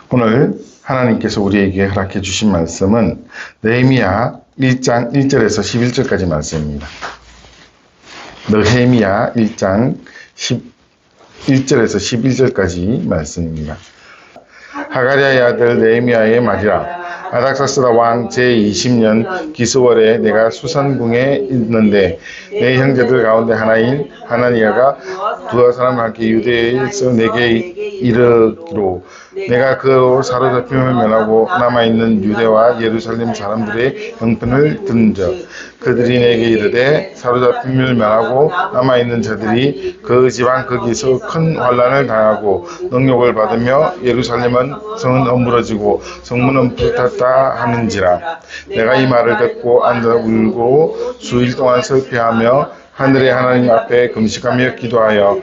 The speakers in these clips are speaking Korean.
오늘 하나님께서 우리에게 허락해 주신 말씀은 느헤미야 1장 1절에서 11절까지 말씀입니다. 느헤미야 1장 1절에서 11절까지 말씀입니다. 하가랴의 아들 느헤미야의 말이라. 아닥사스다 왕 제20년 기스월에 내가 수산궁에 있는데 내 형제들 가운데 하나인 하나니아가 두어 사람과 함께 유대에서 내게 이르기로 내가 그 사로잡힘을 면하고 남아있는 유대와 예루살렘 사람들의 형편을 들은즉 그들이 내게 이르되 사로잡힘을 면하고 남아있는 자들이 그 지방 거기서 큰 환난을 당하고 능욕을 받으며 예루살렘은 성은 허물어지고 성문은 불탔다 하는지라. 내가 이 말을 듣고 앉아 울고 수일 동안 슬퍼하며 하늘의 하나님 앞에 금식하며 기도하여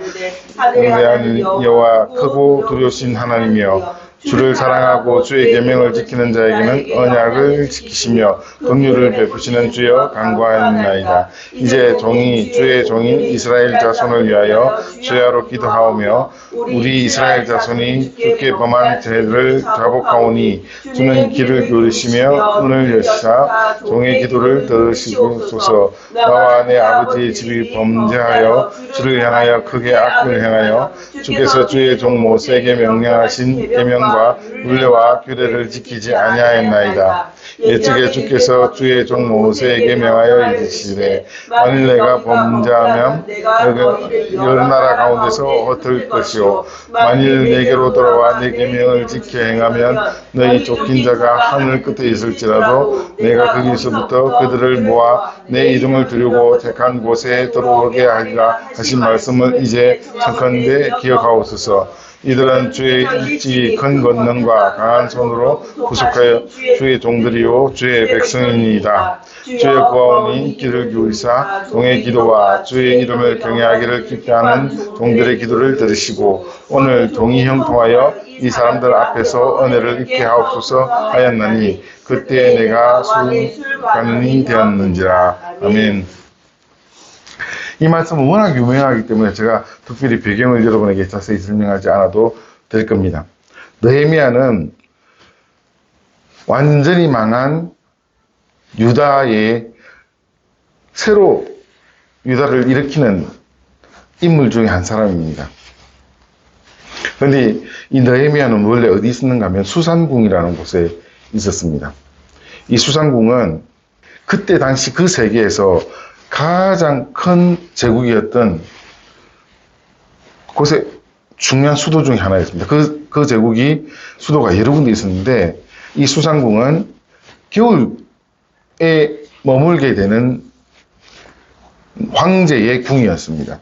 영대한 여호와 크고 두려우신 하나님이여 주를 사랑하고 주의 계명을 지키는 자에게는 언약을 지키시며 긍휼을 베푸시는 주여 간구하였나이다. 이제 주의 종인 이스라엘 자손을 위하여 주야로 기도하오며 우리 이스라엘 자손이 주께 범한 죄를 자복하오니 주는 귀를 기울이시며 눈을 여시사 종의 기도를 들으시소서. 나와 내 아버지의 집이 범죄하여 주를 향하여 크게 악을 행하여 주께서 주의 종 모세에게 명령하신 계명과 율례와 규례를 지키지 아니하였나이다. 예측에 주께서 주의 종 모세에게 명하여 이르시되 만일 내가 범죄하면 여러 나라 가운데서 흩을 것이요 만일 내게로 돌아와 내 계명을 지켜 행하면 너희 쫓긴 자가 하늘 끝에 있을지라도 내가 거기서부터 그들을 모아 내 이름을 두르고 택한 곳에 들어오게 하리라 하신 말씀을 이제 청컨대 기억하옵소서. 이들은 주의 일찍이 큰 권능과 강한 손으로 구속하여 주의 종들이요 주의 백성이니이다. 주의 구하오니 귀를 기울이사 종의 기도와 주의 이름을 경외하기를 기뻐하는 종들의 기도를 들으시고 오늘 종이 형통하여 이 사람들 앞에서 은혜를 입게 하옵소서 하였나니 그때 내가 술가는이 되었는지라. 아멘. 이 말씀은 워낙 유명하기 때문에 제가 특별히 배경을 여러분에게 자세히 설명하지 않아도 될 겁니다. 느헤미야는 완전히 망한 유다의 새로 유다를 일으키는 인물 중에 한 사람입니다. 그런데 이 느헤미야는 원래 어디 있었는가 하면 수산궁이라는 곳에 있었습니다. 이 수산궁은 그때 당시 그 세계에서 가장 큰 제국이었던 곳에 중요한 수도 중에 하나였습니다. 그 제국이 수도가 여러 군데 있었는데 이 수산궁은 겨울에 머물게 되는 황제의 궁이었습니다.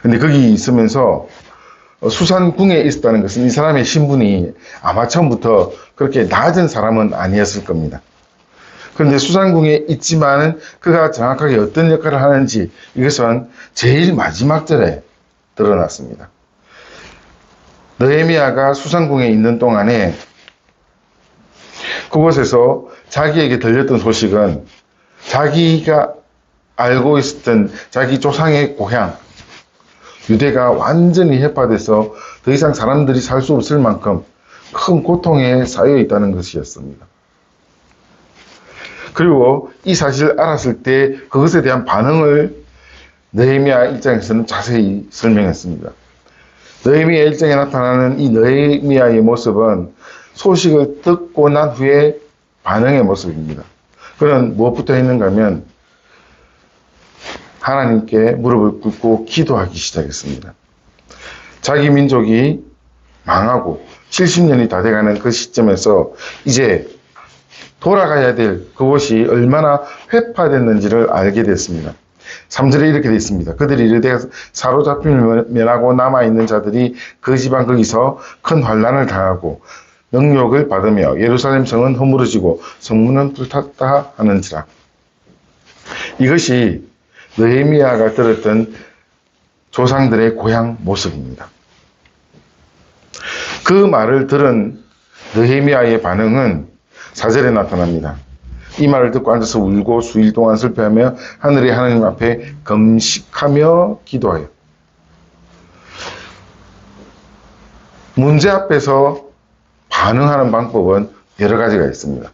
근데 거기 있으면서 수산궁에 있었다는 것은 이 사람의 신분이 아마 처음부터 그렇게 낮은 사람은 아니었을 겁니다. 그런데 수산궁에 있지만 그가 정확하게 어떤 역할을 하는지 이것은 제일 마지막 절에 드러났습니다. 느헤미야가 수산궁에 있는 동안에 그곳에서 자기에게 들렸던 소식은 자기가 알고 있었던 자기 조상의 고향 유대가 완전히 해파돼서 더 이상 사람들이 살 수 없을 만큼 큰 고통에 쌓여 있다는 것이었습니다. 그리고 이 사실을 알았을 때 그것에 대한 반응을 느헤미야 입장에서는 자세히 설명했습니다. 느헤미야 일장에 나타나는 이 느헤미야의 모습은 소식을 듣고 난 후에 반응의 모습입니다. 그는 무엇부터 했는가 하면 하나님께 무릎을 꿇고 기도하기 시작했습니다. 자기 민족이 망하고 70년이 다 돼가는 그 시점에서 이제 돌아가야 될 그곳이 얼마나 회파됐는지를 알게 됐습니다. 3절에 이렇게 되어 있습니다. 그들이 이르되 사로잡힘을 면하고 남아있는 자들이 그 지방 거기서 큰 환난을 당하고 능욕을 받으며 예루살렘 성은 허물어지고 성문은 불탔다 하는지라. 이것이 느헤미야가 들었던 조상들의 고향 모습입니다. 그 말을 들은 느헤미야의 반응은 4절에 나타납니다. 이 말을 듣고 앉아서 울고 수일 동안 슬퍼하며 하늘의 하나님 앞에 금식하며 기도하여. 문제 앞에서 반응하는 방법은 여러 가지가 있습니다.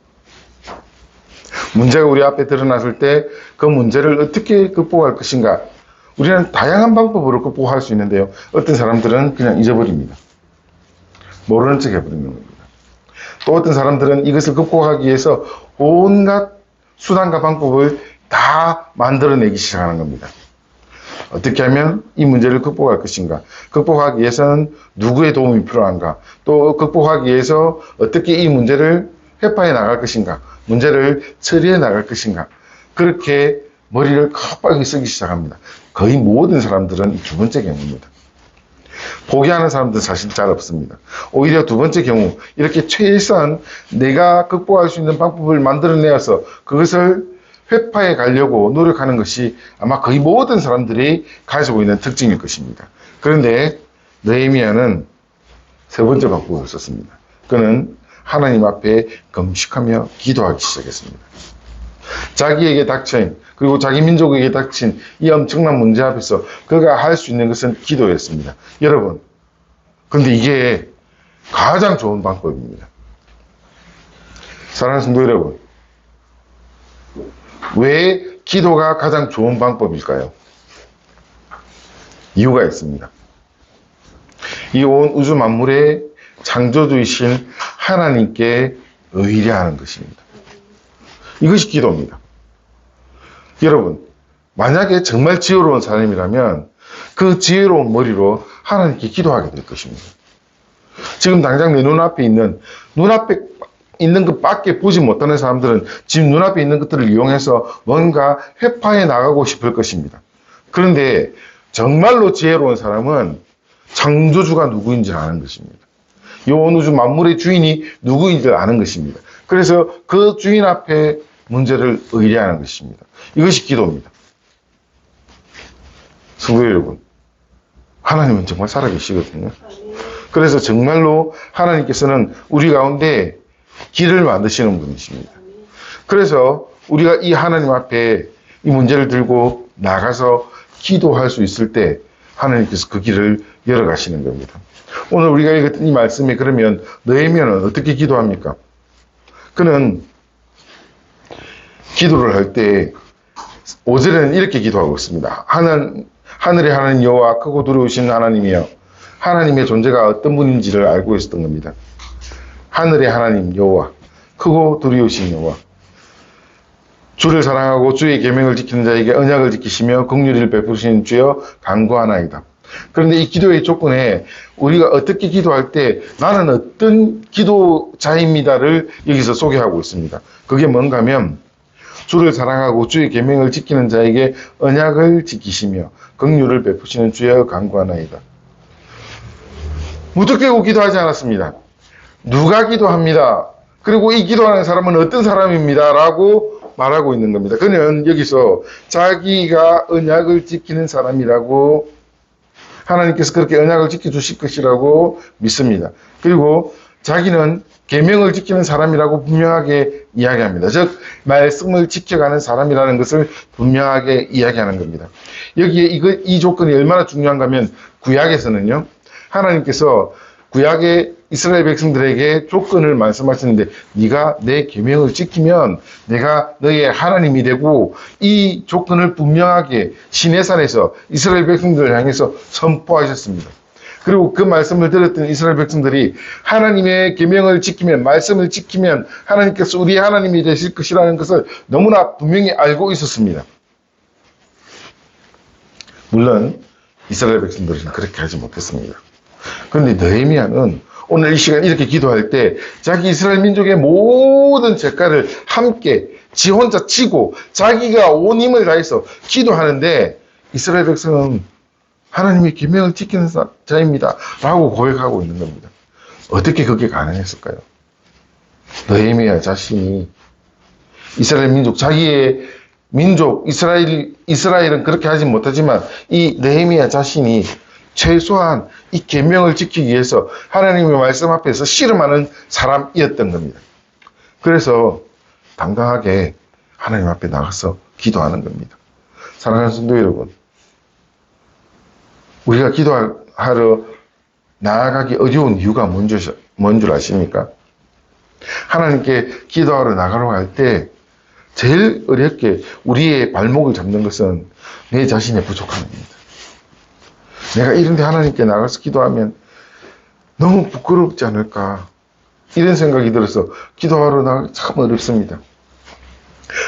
문제가 우리 앞에 드러났을 때 그 문제를 어떻게 극복할 것인가. 우리는 다양한 방법으로 극복할 수 있는데요. 어떤 사람들은 그냥 잊어버립니다. 모르는 척 해버리는 겁니다. 또 어떤 사람들은 이것을 극복하기 위해서 온갖 수단과 방법을 다 만들어내기 시작하는 겁니다. 어떻게 하면 이 문제를 극복할 것인가? 극복하기 위해서는 누구의 도움이 필요한가? 또 극복하기 위해서 어떻게 이 문제를 회파해 나갈 것인가? 문제를 처리해 나갈 것인가? 그렇게 머리를 컵하게 쓰기 시작합니다. 거의 모든 사람들은 두 번째 경우입니다. 포기하는 사람들은 사실 잘 없습니다. 오히려 두 번째 경우, 이렇게 최선 내가 극복할 수 있는 방법을 만들어내어서 그것을 회파해 가려고 노력하는 것이 아마 거의 모든 사람들이 가지고 있는 특징일 것입니다. 그런데 느헤미야는 세 번째 방법을 썼습니다. 그는 하나님 앞에 금식하며 기도하기 시작했습니다. 자기에게 닥친, 그리고 자기 민족에게 닥친 이 엄청난 문제 앞에서 그가 할 수 있는 것은 기도였습니다. 여러분, 근데 이게 가장 좋은 방법입니다. 사랑하는 성도 여러분, 왜 기도가 가장 좋은 방법일까요? 이유가 있습니다. 이 온 우주 만물의 창조주이신 하나님께 의뢰하는 것입니다. 이것이 기도입니다. 여러분, 만약에 정말 지혜로운 사람이라면 그 지혜로운 머리로 하나님께 기도하게 될 것입니다. 지금 당장 내 눈앞에 있는 것밖에 보지 못하는 사람들은 지금 눈앞에 있는 것들을 이용해서 뭔가 회파해 나가고 싶을 것입니다. 그런데 정말로 지혜로운 사람은 창조주가 누구인지 아는 것입니다. 이 온 우주 만물의 주인이 누구인지 아는 것입니다. 그래서 그 주인 앞에 문제를 의뢰하는 것입니다. 이것이 기도입니다. 성도 여러분, 하나님은 정말 살아계시거든요. 그래서 정말로 하나님께서는 우리 가운데 길을 만드시는 분이십니다. 그래서 우리가 이 하나님 앞에 이 문제를 들고 나가서 기도할 수 있을 때 하나님께서 그 길을 열어가시는 겁니다. 오늘 우리가 읽었던 이 말씀에 그러면 느헤미야는 어떻게 기도합니까? 그는 기도를 할 때 5절에는 이렇게 기도하고 있습니다. 하늘의 하나님 여호와 크고 두려우신 하나님이여, 하나님의 존재가 어떤 분인지를 알고 있었던 겁니다. 하늘의 하나님 여호와, 크고 두려우신 여호와, 주를 사랑하고 주의 계명을 지키는 자에게 언약을 지키시며 긍휼을 베푸시는 주여 간구하나이다. 그런데 이 기도의 조건에 우리가 어떻게 기도할 때 나는 어떤 기도자입니다를 여기서 소개하고 있습니다. 그게 뭔가 하면 주를 사랑하고 주의 계명을 지키는 자에게 언약을 지키시며 긍휼을 베푸시는 주여 간구하나이다. 무턱대고 기도하지 않았습니다. 누가 기도합니다. 그리고 이 기도하는 사람은 어떤 사람입니다. 라고 말하고 있는 겁니다. 그는 여기서 자기가 언약을 지키는 사람이라고, 하나님께서 그렇게 언약을 지켜주실 것이라고 믿습니다. 그리고 자기는 계명을 지키는 사람이라고 분명하게 이야기합니다. 즉 말씀을 지켜가는 사람이라는 것을 분명하게 이야기하는 겁니다. 여기에 이 조건이 얼마나 중요한가 하면 구약에서는요, 하나님께서 구약의 이스라엘 백성들에게 조건을 말씀하시는데 네가 내 계명을 지키면 내가 너의 하나님이 되고, 이 조건을 분명하게 시내산에서 이스라엘 백성들을 향해서 선포하셨습니다. 그리고 그 말씀을 들었던 이스라엘 백성들이 하나님의 계명을 지키면, 말씀을 지키면 하나님께서 우리의 하나님이 되실 것이라는 것을 너무나 분명히 알고 있었습니다. 물론 이스라엘 백성들은 그렇게 하지 못했습니다. 그런데 느헤미야는 오늘 이 시간 이렇게 기도할 때 자기 이스라엘 민족의 모든 죄가를 함께 지 혼자 지고 자기가 온 힘을 다해서 기도하는데, 이스라엘 백성은 하나님의 계명을 지키는 자입니다 라고 고백하고 있는 겁니다. 어떻게 그게 가능했을까요? 느헤미야 자신이 이스라엘 민족, 자기의 민족 이스라엘은 그렇게 하지 못하지만 이 느헤미야 자신이 최소한 이 계명을 지키기 위해서 하나님의 말씀 앞에서 씨름하는 사람이었던 겁니다. 그래서 당당하게 하나님 앞에 나가서 기도하는 겁니다. 사랑하는 성도 여러분, 우리가 기도하러 나아가기 어려운 이유가 뭔 줄 아십니까? 하나님께 기도하러 나가려고 할 때 제일 어렵게 우리의 발목을 잡는 것은 내 자신의 부족함입니다. 내가 이런데 하나님께 나가서 기도하면 너무 부끄럽지 않을까, 이런 생각이 들어서 기도하러 나가기 참 어렵습니다.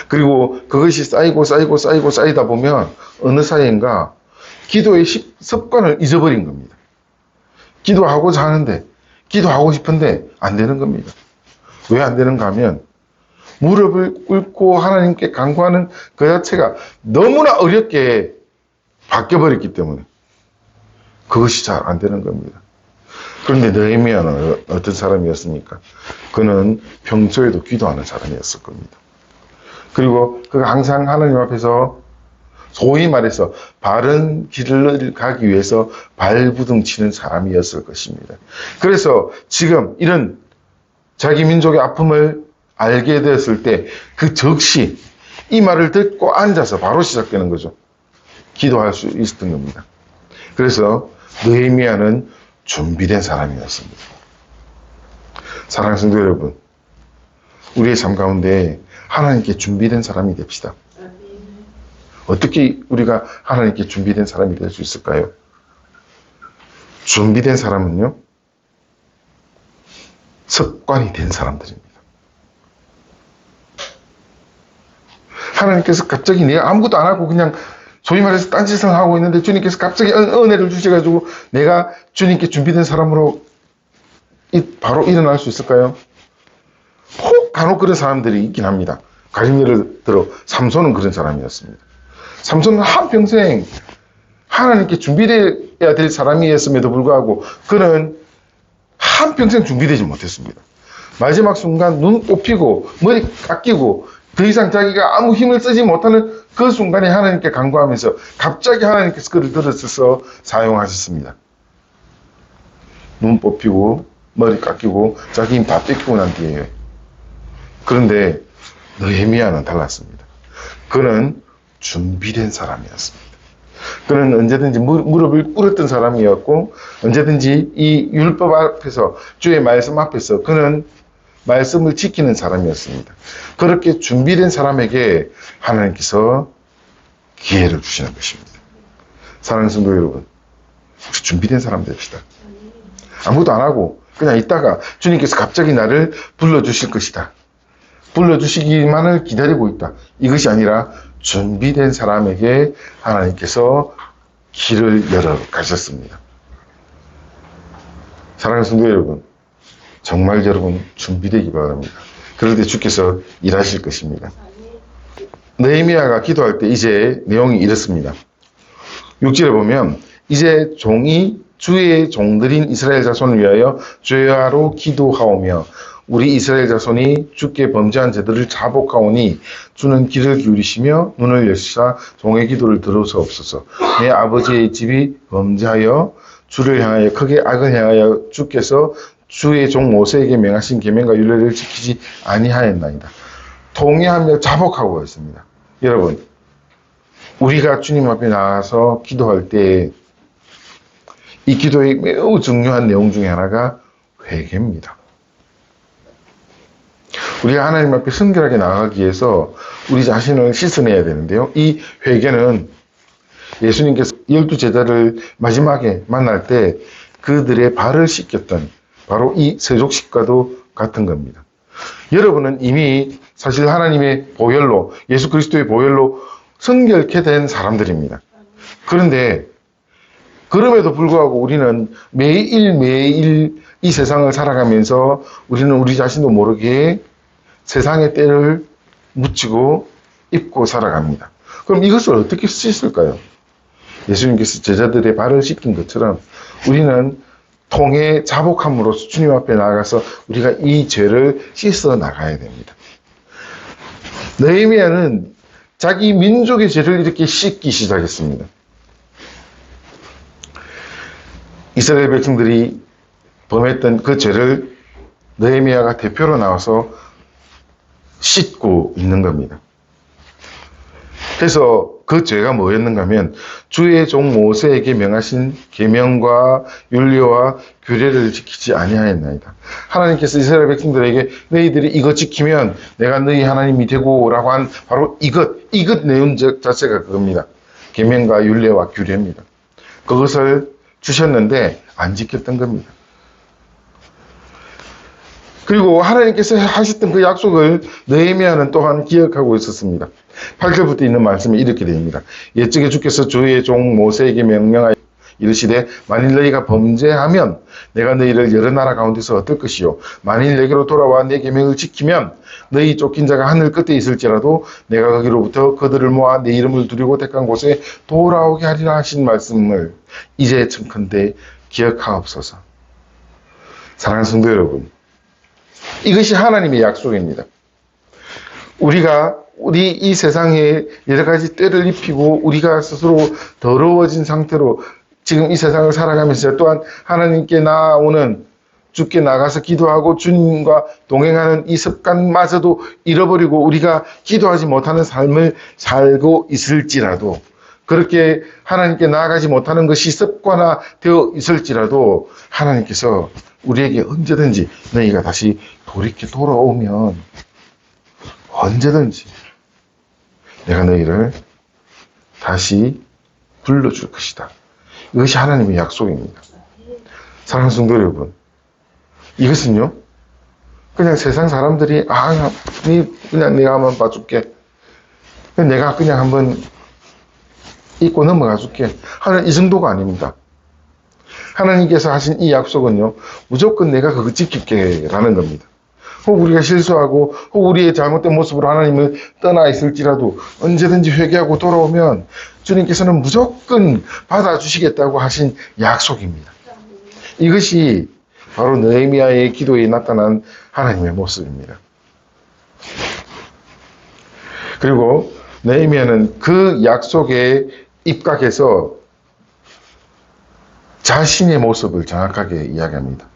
그리고 그것이 쌓이다 보면 어느 사이인가 기도의 습관을 잊어버린 겁니다. 기도하고자 하는데, 기도하고 싶은데 안 되는 겁니다. 왜 안 되는가 하면 무릎을 꿇고 하나님께 간구하는 그 자체가 너무나 어렵게 바뀌어버렸기 때문에 그것이 잘 안 되는 겁니다. 그런데 느헤미야는 어떤 사람이었습니까? 그는 평소에도 기도하는 사람이었을 겁니다. 그리고 그가 항상 하나님 앞에서 소위 말해서 바른 길을 가기 위해서 발부둥 치는 사람이었을 것입니다. 그래서 지금 이런 자기 민족의 아픔을 알게 되었을 때 그 즉시 이 말을 듣고 앉아서 바로 시작되는 거죠. 기도할 수 있었던 겁니다. 그래서 느헤미야는 준비된 사람이었습니다. 사랑하는 성도 여러분, 우리의 삶 가운데 하나님께 준비된 사람이 됩시다. 어떻게 우리가 하나님께 준비된 사람이 될 수 있을까요? 준비된 사람은요, 습관이 된 사람들입니다. 하나님께서 갑자기 내가 아무것도 안 하고 그냥 소위 말해서 딴짓을 하고 있는데 주님께서 갑자기 은혜를 주셔가지고 내가 주님께 준비된 사람으로 바로 일어날 수 있을까요? 혹 간혹 그런 사람들이 있긴 합니다. 가령 예를 들어 삼손은 그런 사람이었습니다. 삼손은 한평생 하나님께 준비되어야 될 사람이었음에도 불구하고 그는 한평생 준비되지 못했습니다. 마지막 순간 눈 뽑히고 머리 깎이고 더 이상 자기가 아무 힘을 쓰지 못하는 그 순간에 하나님께 간구하면서 갑자기 하나님께서 그를 들어서서 사용하셨습니다. 눈 뽑히고 머리 깎이고 자기 힘 다 뺏기고 난 뒤에요. 그런데 느헤미야는 달랐습니다. 그는 준비된 사람이었습니다. 그는 언제든지 무릎을 꿇었던 사람이었고 언제든지 이 율법 앞에서 주의 말씀 앞에서 그는 말씀을 지키는 사람이었습니다. 그렇게 준비된 사람에게 하나님께서 기회를 주시는 것입니다. 사랑하는 성도 여러분, 혹시 준비된 사람 됩시다. 아무것도 안 하고 그냥 있다가 주님께서 갑자기 나를 불러주실 것이다, 불러주시기만을 기다리고 있다, 이것이 아니라 준비된 사람에게 하나님께서 길을 열어 가셨습니다. 사랑하는 성도 여러분, 정말 여러분 준비되기 바랍니다. 그럴 때 주께서 일하실 것입니다. 느헤미야가 기도할 때 이제 내용이 이렇습니다. 6절에 보면 이제 종이 주의 종들인 이스라엘 자손을 위하여 죄하로 기도하오며 우리 이스라엘 자손이 주께 범죄한 죄들을 자복하오니 주는 귀를 기울이시며 눈을 여시사 종의 기도를 들으소옵소서. 내 아버지의 집이 범죄하여 주를 향하여 크게 악을 행하여 주께서 주의 종 모세에게 명하신 계명과 율례를 지키지 아니하였나이다. 통회하며 자복하고 있습니다. 여러분, 우리가 주님 앞에 나가서 기도할 때 이 기도의 매우 중요한 내용 중에 하나가 회개입니다. 우리가 하나님 앞에 순결하게 나가기 위해서 우리 자신을 씻어내야 되는데요. 이 회개는 예수님께서 12제자를 마지막에 만날 때 그들의 발을 씻겼던 바로 이 세족식과도 같은 겁니다. 여러분은 이미 사실 하나님의 보혈로, 예수 그리스도의 보혈로 순결케 된 사람들입니다. 그런데 그럼에도 불구하고 우리는 매일매일 이 세상을 살아가면서 우리는 우리 자신도 모르게 세상의 때를 묻히고 입고 살아갑니다. 그럼 이것을 어떻게 씻을까요? 예수님께서 제자들의 발을 씻긴 것처럼 우리는 통해 자복함으로써 주님 앞에 나아가서 우리가 이 죄를 씻어 나가야 됩니다. 느헤미야는 자기 민족의 죄를 이렇게 씻기 시작했습니다. 이스라엘 백성들이 범했던 그 죄를 느헤미야가 대표로 나와서 씻고 있는 겁니다. 그래서 그 죄가 뭐였는가 하면 주의 종 모세에게 명하신 계명과 윤리와 규례를 지키지 아니하였나이다. 하나님께서 이스라엘 백성들에게 너희들이 이것 지키면 내가 너희 하나님이 되고 라고 한 바로 이것 내용 자체가 그겁니다. 계명과 윤례와 규례입니다. 그것을 주셨는데 안 지켰던 겁니다. 그리고 하나님께서 하셨던 그 약속을 느헤미야는 또한 기억하고 있었습니다. 8절부터 있는 말씀이 이렇게 됩니다. 옛적에 주께서 주의 종 모세에게 명령하여 이르시되 만일 너희가 범죄하면 내가 너희를 여러 나라 가운데서 얻을 것이요 만일 내게로 돌아와 내 계명을 지키면 너희 쫓긴 자가 하늘 끝에 있을지라도 내가 거기로부터 그들을 모아 내 이름을 두르고 택한 곳에 돌아오게 하리라 하신 말씀을 이제 청컨대 기억하옵소서. 사랑하는 성도 여러분, 이것이 하나님의 약속입니다. 우리 이 세상에 여러 가지 때를 입히고 우리가 스스로 더러워진 상태로 지금 이 세상을 살아가면서 또한 하나님께 나아오는 주께 나가서 기도하고 주님과 동행하는 이 습관마저도 잃어버리고 우리가 기도하지 못하는 삶을 살고 있을지라도 그렇게 하나님께 나아가지 못하는 것이 습관화되어 있을지라도 하나님께서 우리에게 언제든지 너희가 다시 돌아오면 언제든지 내가 너희를 다시 불러줄 것이다. 이것이 하나님의 약속입니다. 사랑하는 성도 여러분, 이것은요 그냥 세상 사람들이 그냥 내가 한번 봐줄게, 내가 그냥 한번 잊고 넘어가 줄게 하는 이 정도가 아닙니다. 하나님께서 하신 이 약속은요 무조건 내가 그거 지킬게 라는 겁니다. 혹 우리가 실수하고 혹 우리의 잘못된 모습으로 하나님을 떠나 있을지라도 언제든지 회개하고 돌아오면 주님께서는 무조건 받아주시겠다고 하신 약속입니다. 이것이 바로 느헤미야의 기도에 나타난 하나님의 모습입니다. 그리고 느헤미야는 그 약속에 입각해서 자신의 모습을 정확하게 이야기합니다.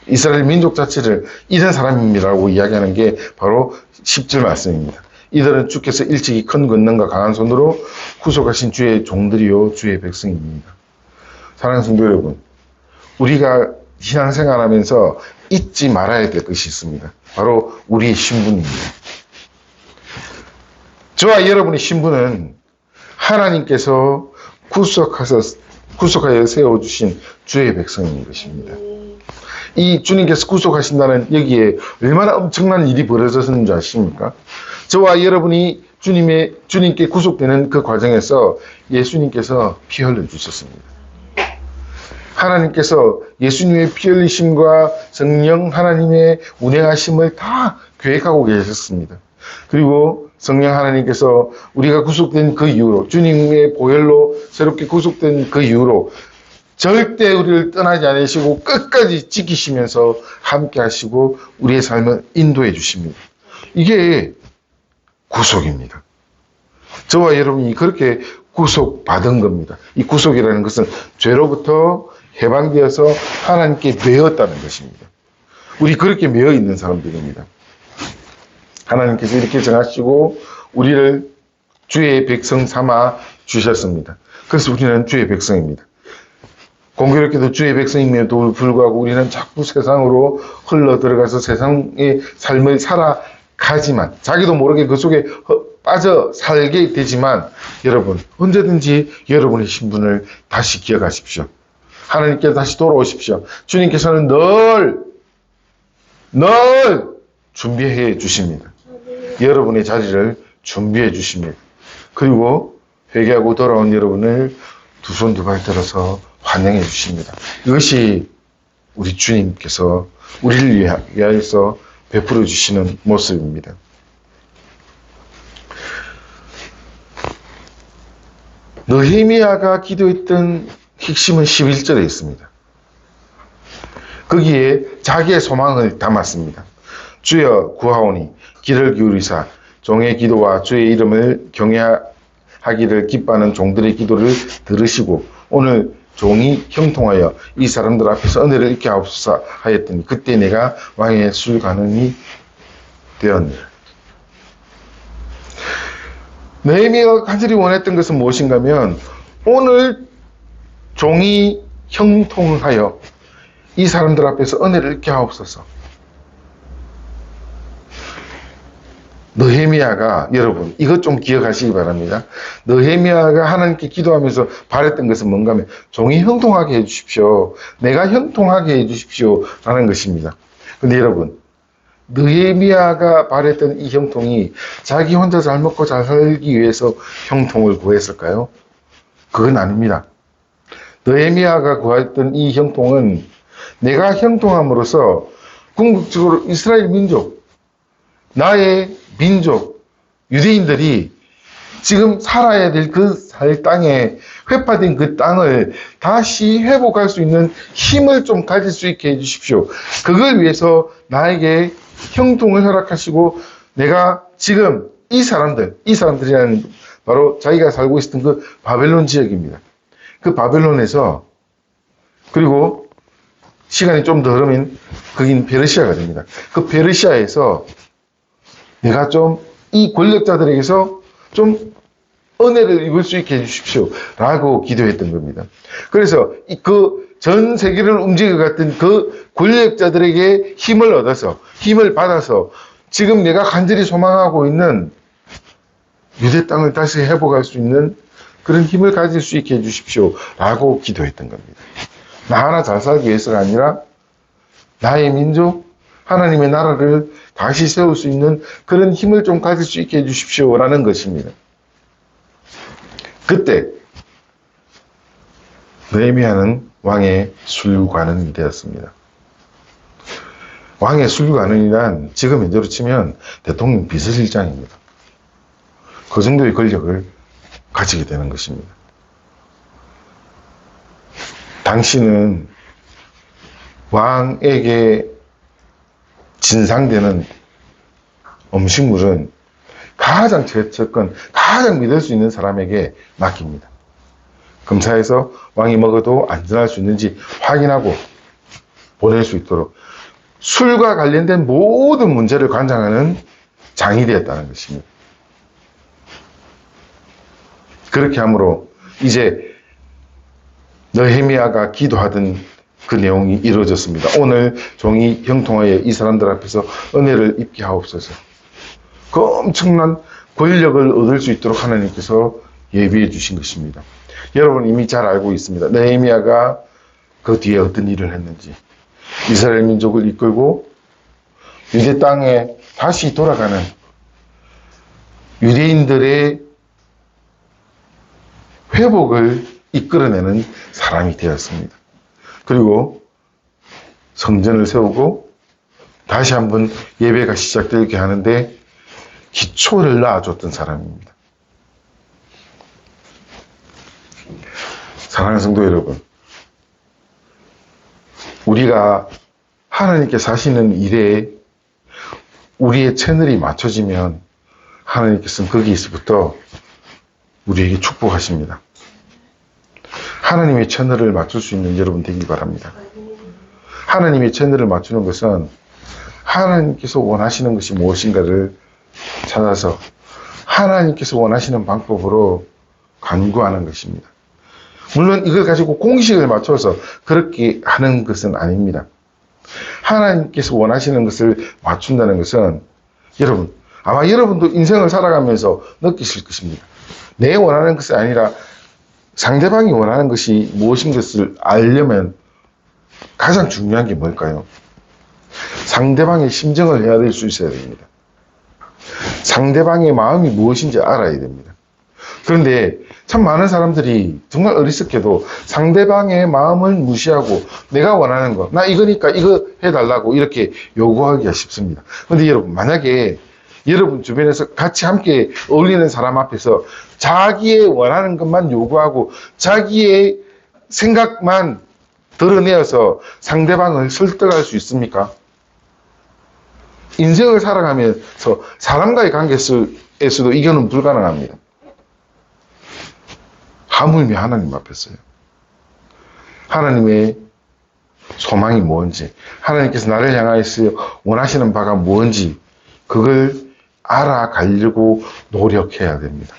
이스라엘 민족 자체를 이런 사람입니다라고 이야기하는 게 바로 10절 말씀입니다. 이들은 주께서 일찍이 큰 권능과 강한 손으로 구속하신 주의 종들이요 주의 백성입니다. 사랑하는 성도 여러분, 우리가 신앙생활하면서 잊지 말아야 될 것이 있습니다. 바로 우리의 신분입니다. 저와 여러분의 신분은 하나님께서 구속하여 세워주신 주의 백성인 것입니다. 이 주님께서 구속하신다는 여기에 얼마나 엄청난 일이 벌어졌는 줄 아십니까? 저와 여러분이 주님께 구속되는 그 과정에서 예수님께서 피 흘려주셨습니다. 하나님께서 예수님의 피 흘리심과 성령 하나님의 운행하심을 다 계획하고 계셨습니다. 그리고 성령 하나님께서 우리가 구속된 그 이후로 주님의 보혈로 새롭게 구속된 그 이후로 절대 우리를 떠나지 않으시고 끝까지 지키시면서 함께 하시고 우리의 삶을 인도해 주십니다. 이게 구속입니다. 저와 여러분이 그렇게 구속받은 겁니다. 이 구속이라는 것은 죄로부터 해방되어서 하나님께 매었다는 것입니다. 우리 그렇게 매어 있는 사람들입니다. 하나님께서 이렇게 정하시고 우리를 주의 백성 삼아 주셨습니다. 그래서 우리는 주의 백성입니다. 공교롭게도 주의 백성임에도 불구하고 우리는 자꾸 세상으로 흘러 들어가서 세상의 삶을 살아가지만 자기도 모르게 그 속에 빠져 살게 되지만 여러분 언제든지 여러분의 신분을 다시 기억하십시오. 하나님께서 다시 돌아오십시오. 주님께서는 늘 준비해 주십니다. 여러분의 자리를 준비해 주십니다. 그리고 회개하고 돌아온 여러분을 두 손 두 발 들어서 환영해 주십니다. 이것이 우리 주님께서 우리를 위하여서 베풀어 주시는 모습입니다. 느헤미야가 기도했던 핵심은 11절에 있습니다. 거기에 자기의 소망을 담았습니다. 주여 구하오니 귀를 기울이사 종의 기도와 주의 이름을 경외하기를 기뻐하는 종들의 기도를 들으시고 오늘 종이 형통하여 이 사람들 앞에서 은혜를 잊게 하옵소서 하였더니 그때 내가 왕의 술관원이 되었느니라. 느헤미야가 간절히 원했던 것은 무엇인가 하면 오늘 종이 형통하여 이 사람들 앞에서 은혜를 입게 하옵소서. 느헤미야가, 여러분 이것 좀 기억하시기 바랍니다. 느헤미야가 하나님께 기도하면서 바랬던 것은 뭔가 하면 종이 형통하게 해주십시오. 내가 형통하게 해주십시오 라는 것입니다. 근데 여러분, 느헤미야가 바랬던 이 형통이 자기 혼자 잘 먹고 잘 살기 위해서 형통을 구했을까요? 그건 아닙니다. 느헤미야가 구했던 이 형통은 내가 형통함으로써 궁극적으로 이스라엘 민족, 나의 민족, 유대인들이 지금 살아야 될 그 살 땅에 회파된 그 땅을 다시 회복할 수 있는 힘을 좀 가질 수 있게 해주십시오. 그걸 위해서 나에게 형통을 허락하시고 내가 지금 이 사람들이라는 바로 자기가 살고 있었던 그 바벨론 지역입니다. 그 바벨론에서, 그리고 시간이 좀 더 흐르면 거긴 페르시아가 됩니다. 그 페르시아에서 내가 좀 이 권력자들에게서 좀 은혜를 입을 수 있게 해주십시오 라고 기도했던 겁니다. 그래서 그 전 세계를 움직여갔던 그 권력자들에게 힘을 얻어서, 힘을 받아서 지금 내가 간절히 소망하고 있는 유대 땅을 다시 회복할 수 있는 그런 힘을 가질 수 있게 해주십시오 라고 기도했던 겁니다. 나 하나 잘 살기 위해서가 아니라 나의 민족, 하나님의 나라를 다시 세울 수 있는 그런 힘을 좀 가질 수 있게 해주십시오 라는 것입니다. 그때 느헤미야는 왕의 술관원이 되었습니다. 왕의 술관원이란 지금 현재로 치면 대통령 비서실장입니다. 그 정도의 권력을 가지게 되는 것입니다. 당시는 왕에게 진상되는 음식물은 가장 최측근, 가장 믿을 수 있는 사람에게 맡깁니다. 검사해서 왕이 먹어도 안전할 수 있는지 확인하고 보낼 수 있도록 술과 관련된 모든 문제를 관장하는 장이 되었다는 것입니다. 그렇게 함으로 이제 느헤미야가 기도하던 그 내용이 이루어졌습니다. 오늘 종이 형통하여 이 사람들 앞에서 은혜를 입게 하옵소서. 그 엄청난 권력을 얻을 수 있도록 하나님께서 예비해 주신 것입니다. 여러분 이미 잘 알고 있습니다. 느헤미야가 그 뒤에 어떤 일을 했는지, 이스라엘 민족을 이끌고 유대 땅에 다시 돌아가는 유대인들의 회복을 이끌어내는 사람이 되었습니다. 그리고 성전을 세우고 다시 한번 예배가 시작되게 하는데 기초를 낳아줬던 사람입니다. 사랑하는 성도 여러분, 우리가 하나님께 사시는 일에 우리의 채널이 맞춰지면 하나님께서는 거기에서부터 우리에게 축복하십니다. 하나님의 채널을 맞출 수 있는 여러분 되기 바랍니다. 하나님의 채널을 맞추는 것은 하나님께서 원하시는 것이 무엇인가를 찾아서 하나님께서 원하시는 방법으로 간구하는 것입니다. 물론 이걸 가지고 공식을 맞춰서 그렇게 하는 것은 아닙니다. 하나님께서 원하시는 것을 맞춘다는 것은 여러분, 아마 여러분도 인생을 살아가면서 느끼실 것입니다. 내 원하는 것이 아니라 상대방이 원하는 것이 무엇인 것을 알려면 가장 중요한 게 뭘까요? 상대방의 심정을 헤아릴 수 있어야 됩니다. 상대방의 마음이 무엇인지 알아야 됩니다. 그런데 참 많은 사람들이 정말 어리석게도 상대방의 마음을 무시하고 내가 원하는 거, 나 이거니까 이거 해달라고 이렇게 요구하기가 쉽습니다. 그런데 여러분, 만약에 여러분 주변에서 같이 함께 어울리는 사람 앞에서 자기의 원하는 것만 요구하고 자기의 생각만 드러내어서 상대방을 설득할 수 있습니까? 인생을 살아가면서 사람과의 관계에서도 이거는 불가능합니다. 하물며 하나님 앞에서요. 하나님의 소망이 뭔지, 하나님께서 나를 향하여서 원하시는 바가 뭔지 그걸 알아가려고 노력해야 됩니다.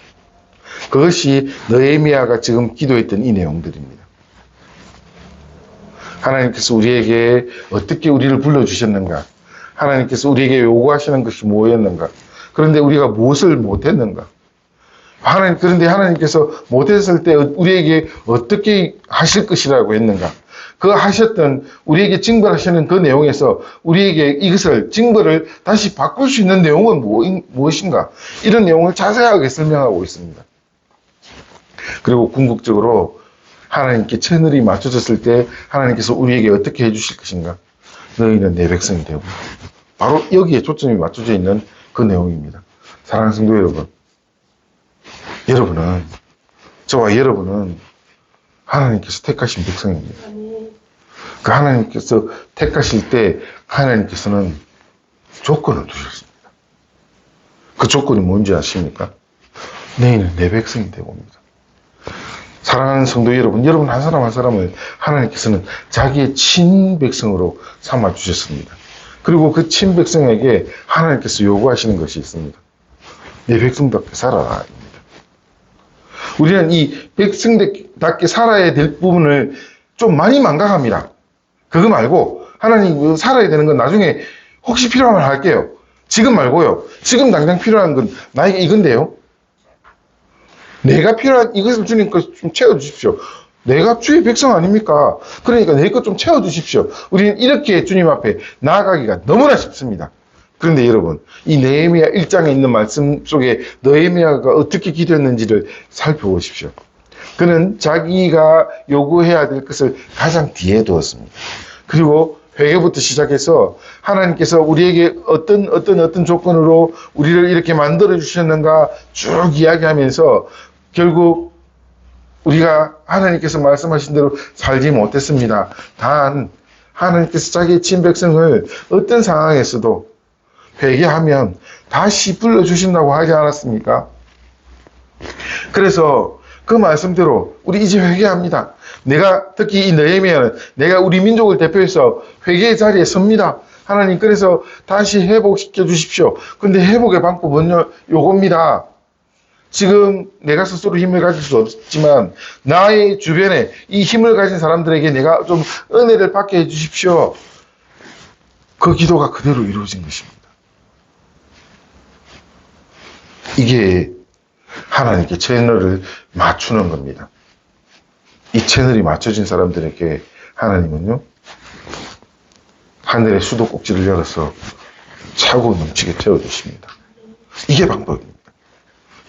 그것이 느헤미야가 지금 기도했던 이 내용들입니다. 하나님께서 우리에게 어떻게 우리를 불러주셨는가? 하나님께서 우리에게 요구하시는 것이 뭐였는가? 그런데 우리가 무엇을 못했는가? 그런데 하나님께서 못했을 때 우리에게 어떻게 하실 것이라고 했는가? 그 하셨던, 우리에게 징벌하시는 그 내용에서 우리에게 이것을, 징벌을 다시 바꿀 수 있는 내용은 무엇인가? 이런 내용을 자세하게 설명하고 있습니다. 그리고 궁극적으로 하나님께 채널이 맞춰졌을 때 하나님께서 우리에게 어떻게 해주실 것인가? 너희는 내 백성이 되고. 바로 여기에 초점이 맞춰져 있는 그 내용입니다. 사랑하는 성도 여러분. 여러분은, 저와 여러분은 하나님께서 택하신 백성입니다. 그 하나님께서 택하실 때 하나님께서는 조건을 두셨습니다. 그 조건이 뭔지 아십니까? 너희는 내 백성이 되고 옵니다. 사랑하는 성도 여러분, 여러분 한 사람 한 사람을 하나님께서는 자기의 친백성으로 삼아주셨습니다. 그리고 그 친백성에게 하나님께서 요구하시는 것이 있습니다. 내 백성답게 살아라. 우리는 이 백성답게 살아야 될 부분을 좀 많이 망각합니다. 그거 말고 하나님 살아야 되는 건 나중에 혹시 필요하면 할게요. 지금 말고요. 지금 당장 필요한 건 나에게 이건데요. 내가 필요한 이것을 주님 것 좀 채워주십시오. 내가 주의 백성 아닙니까? 그러니까 내 것 좀 채워주십시오. 우리는 이렇게 주님 앞에 나아가기가 너무나 쉽습니다. 그런데 여러분, 이 느헤미야 1장에 있는 말씀 속에 느헤미야가 어떻게 기도했는지를 살펴보십시오. 그는 자기가 요구해야 될 것을 가장 뒤에 두었습니다. 그리고 회개부터 시작해서 하나님께서 우리에게 어떤 조건으로 우리를 이렇게 만들어 주셨는가 쭉 이야기하면서 결국 우리가 하나님께서 말씀하신 대로 살지 못했습니다. 단 하나님께서 자기의 친백성을 어떤 상황에서도 회개하면 다시 불러주신다고 하지 않았습니까? 그래서 그 말씀대로 우리 이제 회개합니다. 내가 특히 이 느헤미야는 내가 우리 민족을 대표해서 회개의 자리에 섭니다. 하나님 그래서 다시 회복시켜 주십시오. 근데 회복의 방법은 요겁니다. 지금 내가 스스로 힘을 가질 수 없지만 나의 주변에 이 힘을 가진 사람들에게 내가 좀 은혜를 받게 해 주십시오. 그 기도가 그대로 이루어진 것입니다. 이게 하나님께 채널을 맞추는 겁니다. 이 채널이 맞춰진 사람들에게 하나님은요, 하늘의 수도꼭지를 열어서 차고 넘치게 채워주십니다. 이게 방법입니다.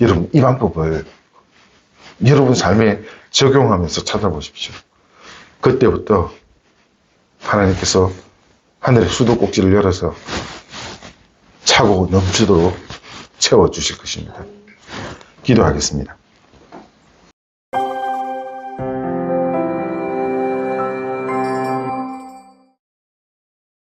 여러분, 이 방법을 여러분 삶에 적용하면서 찾아보십시오. 그때부터 하나님께서 하늘의 수도꼭지를 열어서 차고 넘치도록 채워주실 것입니다. 기도하겠습니다.